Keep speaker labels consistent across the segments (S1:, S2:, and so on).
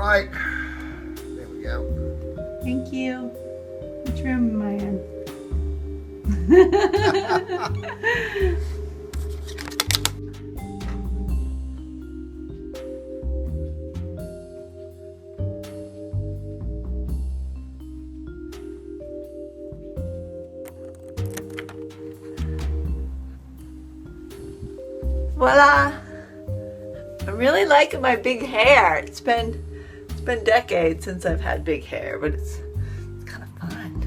S1: right. There we go.
S2: Thank you. Which room am I in? Voila! I'm really liking my big hair. It's been decades since I've had big hair, but it's kind of fun.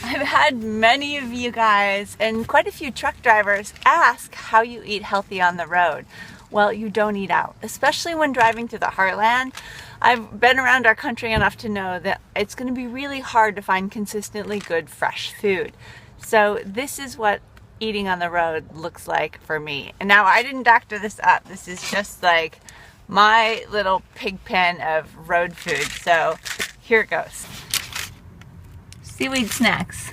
S2: I've had many of you guys and quite a few truck drivers ask how you eat healthy on the road. Well, you don't eat out, especially when driving through the heartland. I've been around our country enough to know that it's going to be really hard to find consistently good fresh food. So this is what eating on the road looks like for me. And now I didn't doctor this up. This is just like my little pig pen of road food. So here it goes. Seaweed snacks.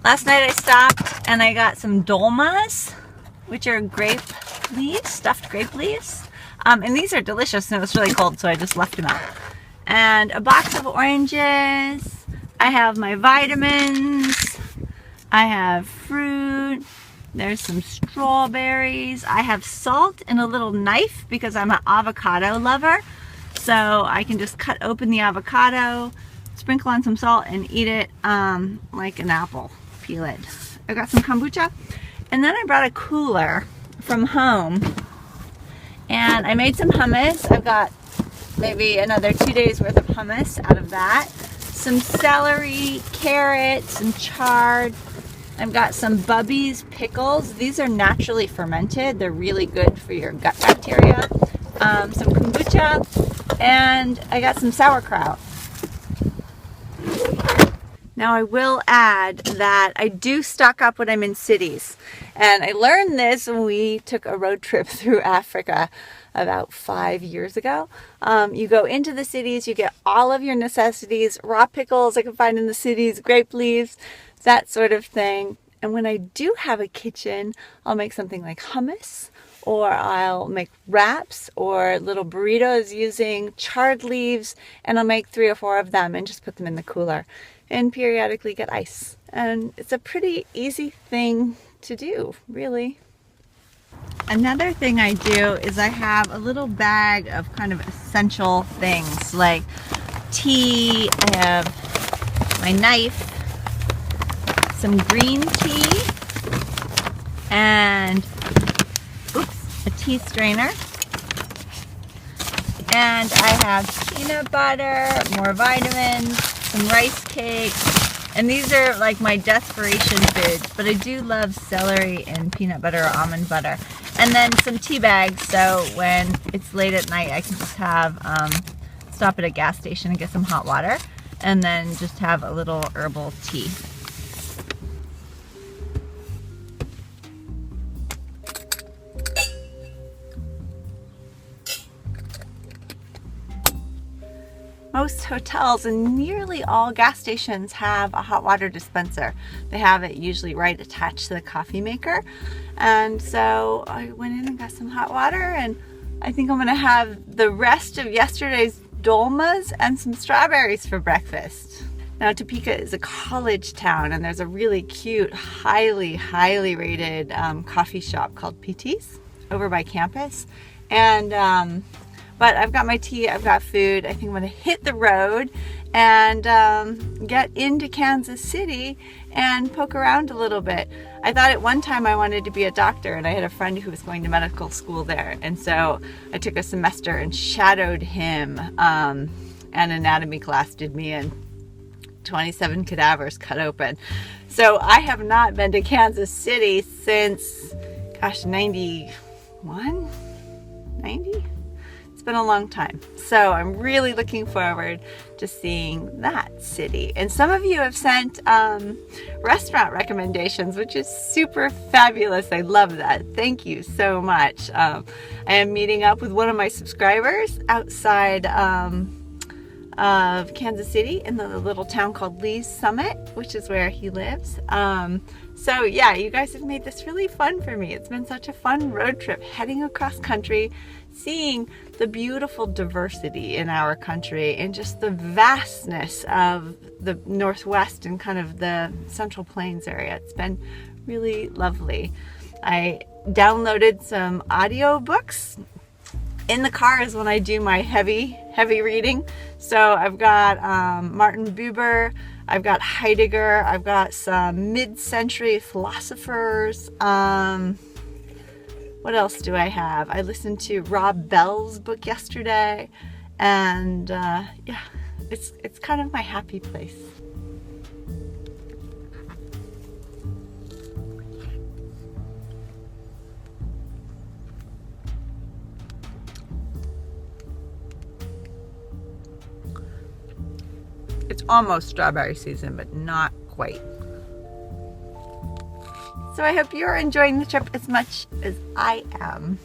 S2: Last night I stopped and I got some dolmas, which are grape leaves, stuffed grape leaves. And these are delicious, and it was really cold, so I just left them out. And a box of oranges. I have my vitamins. I have fruit. There's some strawberries. I have salt and a little knife because I'm an avocado lover. So I can just cut open the avocado, sprinkle on some salt, and eat it like an apple. Peel it. I got some kombucha, and then I brought a cooler from home, and I made some hummus. I've got maybe another 2 days worth of hummus out of that. Some celery, carrots, some chard. I've got some Bubby's pickles. These are naturally fermented. They're really good for your gut bacteria. Some kombucha, and I got some sauerkraut. Now I will add that I do stock up when I'm in cities. And I learned this when we took a road trip through Africa about 5 years ago. You go into the cities, you get all of your necessities, raw pickles I can find in the cities, grape leaves, that sort of thing. And when I do have a kitchen, I'll make something like hummus, or I'll make wraps or little burritos using chard leaves, and I'll make 3 or 4 of them and just put them in the cooler and periodically get ice. And it's a pretty easy thing to do, really. Another thing I do is I have a little bag of kind of essential things like tea. I have my knife, some green tea, and a tea strainer. And I have peanut butter, more vitamins, some rice cakes, and these are like my desperation foods, but I do love celery and peanut butter or almond butter. And then some tea bags, so when it's late at night I can just have, stop at a gas station and get some hot water, and then just have a little herbal tea. Most hotels and nearly all gas stations have a hot water dispenser. They have it usually right attached to the coffee maker. And so I went in and got some hot water, and I think I'm gonna have the rest of yesterday's dolmas and some strawberries for breakfast. Now Topeka is a college town, and there's a really cute, highly rated coffee shop called PT's over by campus. And but I've got my tea, I've got food. I think I'm gonna hit the road and get into Kansas City and poke around a little bit. I thought at one time I wanted to be a doctor, and I had a friend who was going to medical school there. And so I took a semester and shadowed him. An anatomy class did me in. 27 cadavers cut open. So I have not been to Kansas City since, gosh, 91? 90? It's been a long time. So I'm really looking forward to seeing that city. And some of you have sent restaurant recommendations, which is super fabulous. I love that. Thank you so much. I am meeting up with one of my subscribers outside of Kansas City in the little town called Lee's Summit, which is where he lives. So yeah, you guys have made this really fun for me. It's been such a fun road trip, heading across country, seeing the beautiful diversity in our country and just the vastness of the Northwest and kind of the Central Plains area. It's been really lovely. I downloaded some audio books. In the car is when I do my heavy reading. So I've got Martin Buber, I've got Heidegger, I've got some mid-century philosophers. What else do I have? I listened to Rob Bell's book yesterday, and yeah, it's kind of my happy place. It's almost strawberry season, but not quite. So I hope you're enjoying the trip as much as I am.